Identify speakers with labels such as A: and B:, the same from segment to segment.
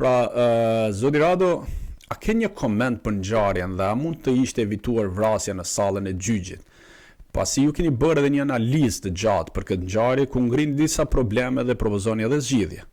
A: Pra, Zoti Rado, a ke një koment për ngjarjen dhe a mund të ishte evituar vrasja në sallën e gjyqit? Pasi ju keni bërë edhe një analizë të gjatë për këtë ngjarje ku ngrin disa probleme dhe propozoni edhe zgjidhje.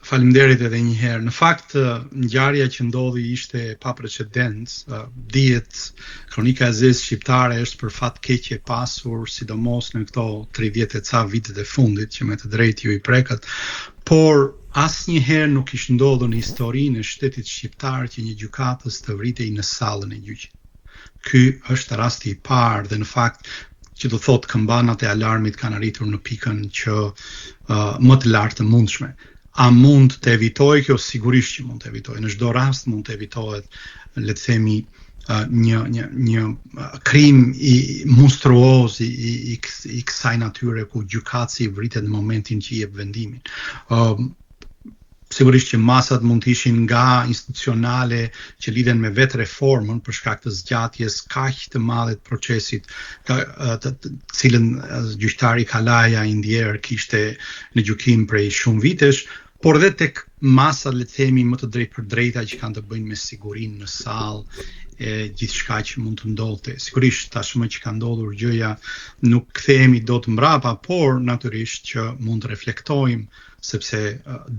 B: Faleminderit edhe një herë. Në fakt, ngjarja që ndodhi ishte pa precedens. Dihet kronika e zezë shqiptare është për fat keq e pasur, sidomos në këto 30 e ca vitet e fundit që me të drejtë ju i prekët, por asnjëherë nuk ishte ndodhur në historinë e shtetit shqiptar që një gjykatës të vritej në sallën e gjyqit. Ky është rasti i parë dhe në fakt që do thotë këmbanat e alarmit kanë arritur në pikën që më të lartë të mundshme. A mund të evitoj kjo? Sigurisht që mund të evitoj. Në çdo rast mund të evitohet, le të themi, një krim i monstruoz i kësaj natyre ku gjykatësi vritet në momentin që i jep vendimin. Sigurisht që masat mund të ishin nga institucionale që lidhen me vetë reformën për shkak të zgjatjes kaq të madhe të procesit, të cilën gjyqtari Kalaja i ndjer kishte në gjykim prej shumë vitesh, por edhe tek masat, le të themi, më të drejtë për drejta që kanë të bëjnë me sigurinë në sallë e gjithçka që mund të ndodhte. Sigurisht tashmë që ka ndodhur gjëja nuk kthehemi dot mbrapa, por natyrisht që mund të reflektojmë sepse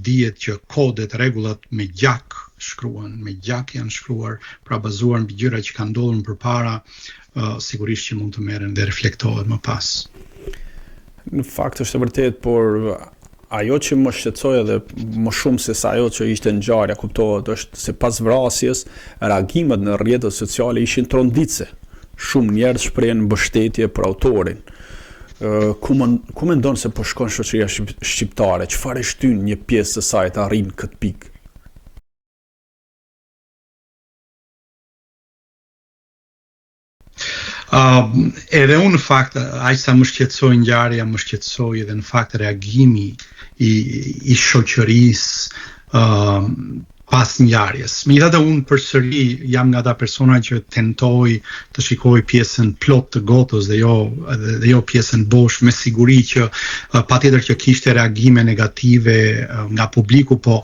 B: dihet që kodet, rregullat me gjak shkruan, me gjak janë shkruar, pra bazuar mbi gjëra që kanë ndodhur përpara, sigurisht që mund të merren dhe reflektohet më pas.
A: Në fakt është e vërtet, por ajo që më shqetësoi edhe më shumë se sa ajo që ishte ngjarja, kuptohet, është se pas vrasjes reagimet në rrjetet sociale ishin tronditse. Shumë njerëz shprehin mbështetje për autorin. Ku mendon se po shkon shoqëria shqiptare? Çfarë e shtyn një pjesë së saj të arrijë këtë pikë?
B: Edhe unë në fakt, aq sa më shqetësoi ngjarja, më shqetësoi edhe në fakt reagimi i shoqërisë pas ngjarjes. Megjithatë unë përsëri jam nga ata persona që tentoj të shikoj pjesën plot të gotës dhe jo pjesën bosh, me siguri që patjetër që kishte reagime negative nga publiku, po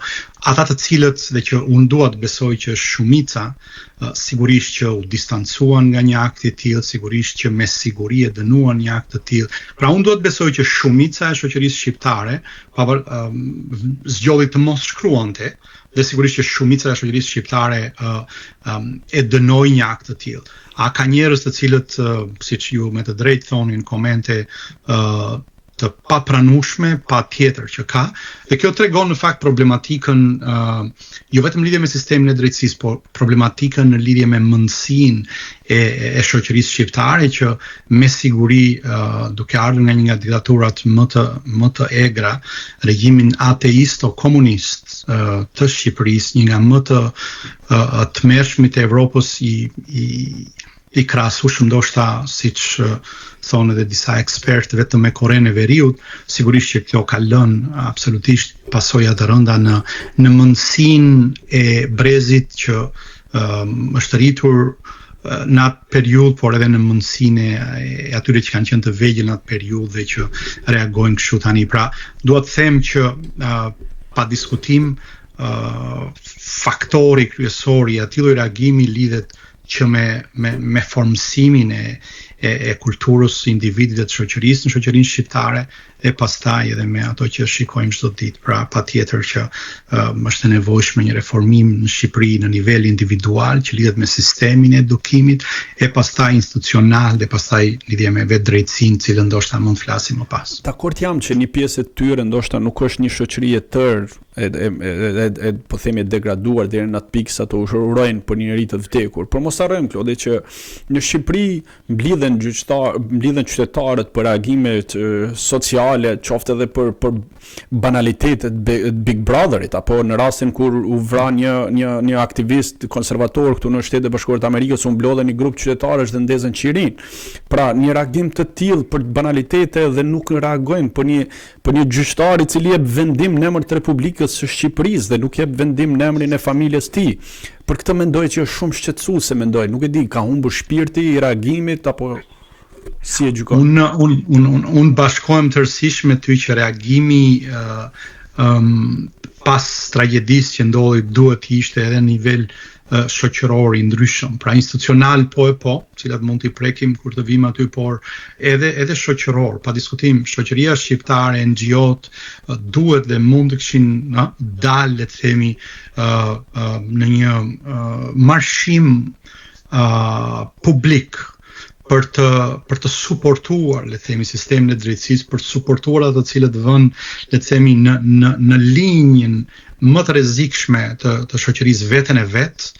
B: ata të cilët dhe që unë dua të besoj që është shumica, sigurisht që u distancuan nga një akt i tillë, sigurisht që me siguri e dënuan një akt të tillë. Pra unë dua të besoj që shumica e shoqërisë shqiptare zgjodhi të mos shkruante, dhe sigurisht që shumica e shoqërisë shqiptare e dënoi një akt të tillë. A ka njerëz të cilët, siç ju me të drejtë thoni në komente, të papranueshme, patjetër që ka, dhe kjo tregon në fakt problematikën jo vetëm lidhje me sistemin e drejtësisë, por problematikën në lidhje me mendsinë e shoqërisë shqiptare që me siguri duke ardhur nga një nga diktaturat më të egra, regjimin ateist o komunist të Shqipërisë, një nga më të tmerrshmit e Evropës, i krahasueshëm ndoshta siç thonë edhe disa ekspertë vetëm me Korenë e Veriut, sigurisht që kjo ka lënë absolutisht pasoja të rënda në mendsinë e brezit që është rritur në atë periudhë, por edhe në mendsinë e atyre që kanë qenë të vegjël në atë periudhë dhe që reagojnë kështu tani. Pra, dua të them që pa diskutim faktori kryesor i atij lloji reagimi lidhet që me formësimin e kulturës së individit dhe të shoqërisë në shoqërinë shqiptare, e pastaj edhe me ato që shikojmë çdo ditë. Pra patjetër që është e nevojshme një reformim në Shqipëri në nivel individual që lidhet me sistemin e edukimit, e pastaj institucional dhe pastaj lidhje me vetë drejtësinë, cilën ndoshta mund të flasim më pas.
A: Dakord jam që një pjesë e tyre ndoshta nuk është një shoqëri e tërë po themi e degraduar deri në atë pikë sa të urojnë për një njerëz të vdekur. Por mos harrojmë, Klodi, që në Shqipëri mblidhen qytetarët për reagimet sociale, qoftë edhe për banalitetet Big Brotherit, apo në rastin kur u vra një aktivist konservator këtu në Shtetet e Bashkuara të Amerikës, u mblodhe një grup qytetarësh dhe ndezën qirin. Pra, një reagim të tillë për banalitete dhe nuk reagojnë për një gjyqtar i cili jep vendim në emër të Republikës së Shqipërisë dhe nuk jep vendim në emrin e familjes tij. Për këtë mendoj që është shumë shqetësuese, mendoj, nuk e di, ka humbur shpirti i reagimit apo si e gjykon?
B: Unë bashkohem tërësisht me ty që reagimi pas tragjedisë që ndodhi duhet të ishte edhe në nivel shoqëror i ndryshëm, pra institucional cilat mund t'i prekim kur të vim aty, por edhe shoqëror, pa diskutim, shoqëria shqiptare, NGO-t duhet dhe mund të kishin dalë, le të themi, në një marshim publik për të suportuar, le të themi, sistemin e drejtësisë, për të suportuar ato të cilët vënë, le të themi, në linjën më të rrezikshme të shoqërisë veten e vet,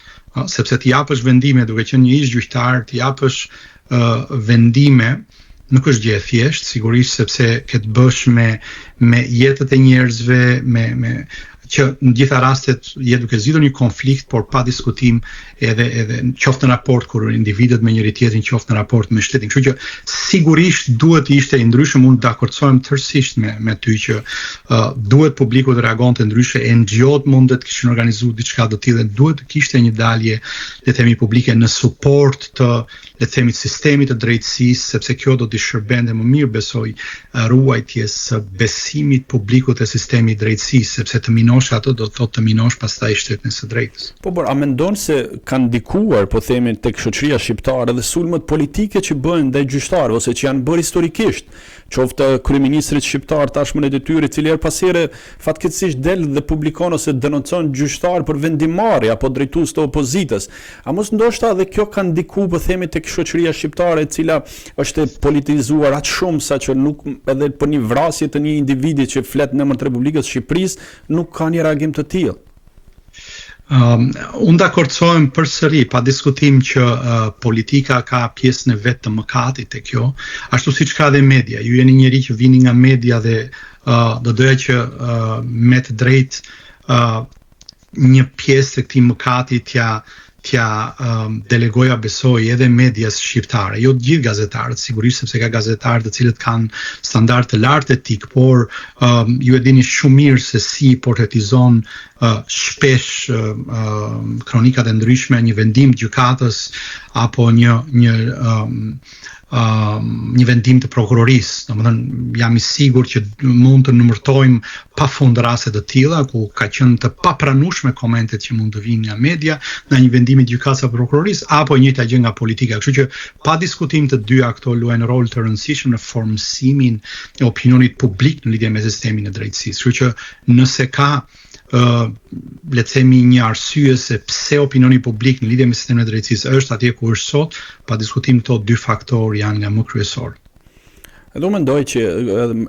B: sepse t'i japësh vendime duke qenë një ish gjyqtar, t'i japësh vendime nuk është gjë e thjeshtë, sigurisht, sepse ke të bësh me jetët e njerëzve, që në gjitha rastet je duke zgjidhur një konflikt, por pa diskutim edhe qoftë në raport kur individët me njëri tjetrin, qoftë në raport me shtetin. Kështu që sigurisht duhet të ishte i ndryshëm, unë dakordsohem tërësisht me ty që duhet publiku të reagonte ndryshe, NGO-t mundet kishin organizuar diçka të tillë, duhet të kishte një dalje, le të themi, publike në suport të, le të themi, sistemit të drejtësisë, sepse kjo do të shërbente më mirë, besoj, ruajtjes së besimit publikut te sistemi i drejtësisë, sepse të minosh ato do të thotë të minosh pastaj shtetin së drejtës.
A: Por a mendon se kanë ndikuar, po themi, tek shoqëria shqiptare dhe sulmet politike që bëhen ndaj gjyqtarëve ose që janë bërë historikisht, qoftë kryeministrit shqiptar tashmë në detyrë, i cili her pas here fatkeqësisht del dhe publikon ose denoncon gjyqtar për vendimarrje apo drejtues të opozitës. A mos ndoshta edhe kjo ka ndikuar, po themi, tek shoqëria shqiptare, e cila është politizuar aq shumë sa që nuk edhe për një vrasje të një individi që flet në emër të Republikës së Shqipërisë nuk ka një reagim të tillë?
B: Unë dakordsohem përsëri, pa diskutim që politika ka pjesën e vet të mëkatit e kjo, ashtu siç ka dhe media. Ju jeni njëri që vini nga media dhe do doja që me të drejtë një pjesë të këtij mëkati t'ja delegoja, besoj, edhe medias shqiptare, jo të gjithë gazetarët, sigurisht, sepse ka gazetarë të cilët kanë standard të lartë etik, por ju e dini shumë mirë se si portretizon shpesh kronikat e ndryshme një vendim gjykatës apo një vendim të prokurorisë. Domethënë, jam i sigurt që mund të numërtojmë pafund raste të tilla ku ka qenë të papranueshme komentet që mund të vinë nga media, nga një vendim i gjykatës apo prokurorisë, apo njëjta gjë nga politika. Kështu që pa diskutim të dyja këto luajnë rol të rëndësishëm në formësimin e opinionit publik në lidhje me sistemin e drejtësisë. Kështu që nëse ka le të themi një arsye se pse opinioni publik në lidhje me sistemin e drejtësisë është atje ku është sot, pa diskutim këto dy faktorë janë nga më kryesorë.
A: Edhe unë mendoj që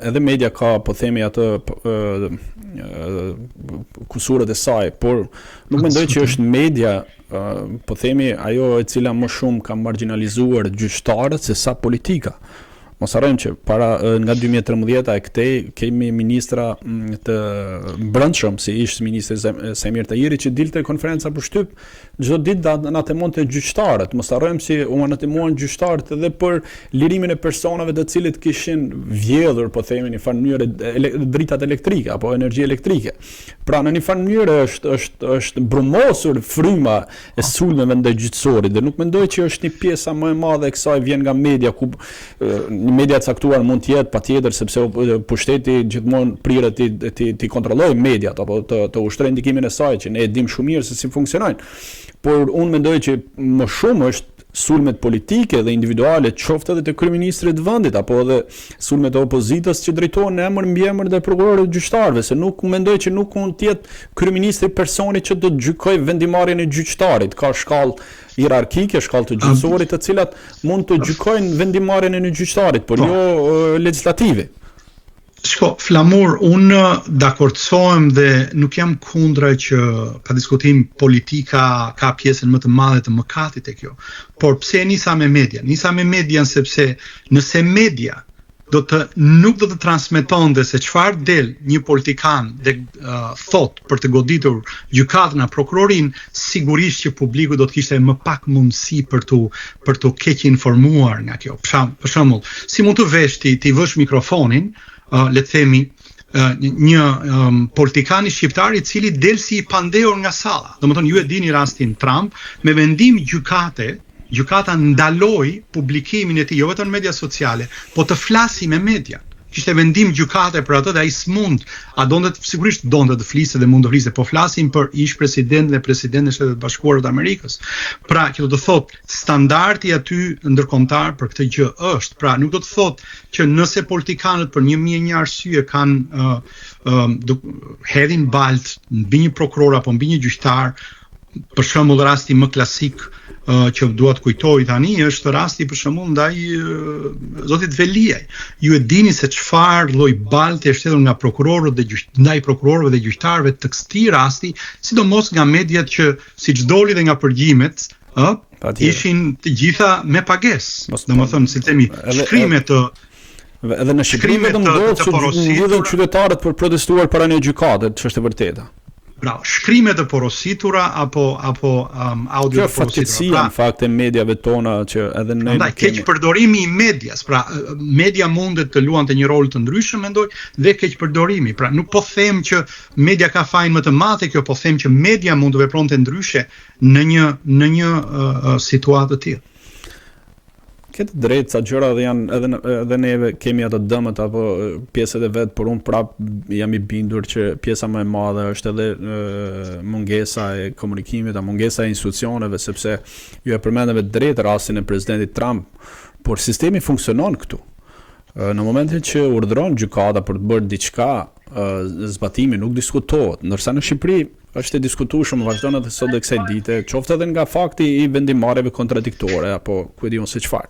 A: edhe media ka, po themi, atë kusuret e saj, por nuk mendoj që është media, po themi, ajo e cila më shumë ka marginalizuar gjyqtarët se sa politika. Mos harrojmë që nga 2013 e këtej kemi ministra të brendshëm, si ish ministri Semir Tahiri, që dilte konferenca për shtyp çdo ditë na temonte gjyqtarët. Mos harrojmë se u anatemuan gjyqtarët edhe për lirimin e personave të cilët kishin vjedhur, po themi, në një farë mënyrë dritat elektrike apo energji elektrike. Pra në një farë mënyrë është brumosur fryma e sulmeve ndaj gjyqësorit, dhe nuk mendoj që është një pjesa më e madhe e kësaj vjen nga media, ku një media caktuar mund të jetë patjetër, sepse pushteti gjithmonë priret ti kontrollojë mediat apo të ushtrojë ndikimin e saj, që ne e dim shumë mirë se si funksionojnë. Por unë mendoj që më shumë është sulmet politike dhe individuale, qoftë edhe te kryeministri i vendit apo edhe sulmet e opozitës që drejtohen në emër mbi emër të prokurorit gjyqtarëve, se nuk mendoj që nuk mund të jetë kryeministri personi që do të gjykojë vendimarrjen e gjyqtarit. Ka shkallë hierarkike, shkallë të gjyqësorit, të cilat mund të gjykojnë vendimarrjen e gjyqtarit, por jo legislative.
B: Shko, Flamur, unë dakordsohem dhe nuk jam kundra që, pa diskutim, politika ka pjesën më të madhe të mëkatit e kjo. Por pse nisa me media? Nisa me median sepse nëse media nuk do të transmetonte se çfarë del një politikan dhe thot për të goditur gjykatën apo prokurorin, sigurisht që publiku do të kishte më pak mundësi për të keq informuar nga kjo. Për shembull, si mund të vesh ti vësh mikrofonin, le të themi, një politikan i shqiptar i cili del si i pandehur nga salla. Domethënë, ju e dini rastin Trump, me vendim gjykata ndaloi publikimin e tij, jo vetëm në media sociale, po të flasi me media. kishte vendim gjykate për atë dhe ai s'mund, sigurisht donte të flisë dhe mund të flisë, po flasim për ish president dhe presidentin e Shtetet Bashkuara të Amerikës. Pra, që do të thotë standardi aty ndërkombëtar për këtë gjë është, pra nuk do të thotë që nëse politikanët për një arsye kanë hedhin balt mbi një prokuror apo mbi një gjyqtar, për shembull rasti më klasik që dua të kujtoj tani është rasti për shembull ndaj zotit Veliaj. Ju e dini se çfarë lloj balte është hedhur nga prokurorët dhe ndaj prokurorëve dhe gjyqtarëve të këtij rasti, sidomos nga mediat që siç doli dhe nga përgjimet, ishin të gjitha me pagesë. Domethënë, si themi, shkrime të
A: edhe në Shqipëri vetëm ndodh qytetarët për protestuar para një gjykate, ç'është e vërteta.
B: Pra, shkrime të porositura apo audio të porositura.
A: Fatkeqësia në fakt e mediave tona që edhe ne
B: ndaj keq përdorimi i medias. Pra, media mundet të luante një rol të ndryshëm, mendoj, dhe keq përdorimi. Pra, nuk po them që media ka fajin më të madh, kjo po them që media mund të vepronte ndryshe në një situatë të tillë.
A: Këtë drejt sa gjëra edhe neve kemi ato dëmët apo pjesët e vet, por unë prap jam i bindur që pjesa më e madhe është edhe mungesa e komunikimit, mungesa e institucioneve, sepse ju e përmendeve drejt rastin e presidentit Trump, por sistemi funksionon këtu. Në momentin që urdhëron gjykata për të bërë diçka, zbatimi nuk diskutohet, ndërsa në Shqipëri është e diskutueshëm, vazhdon edhe sot dhe kësaj dite, qoftë edhe nga fakti i vendimarrjeve kontradiktore apo ku e di unë se çfarë.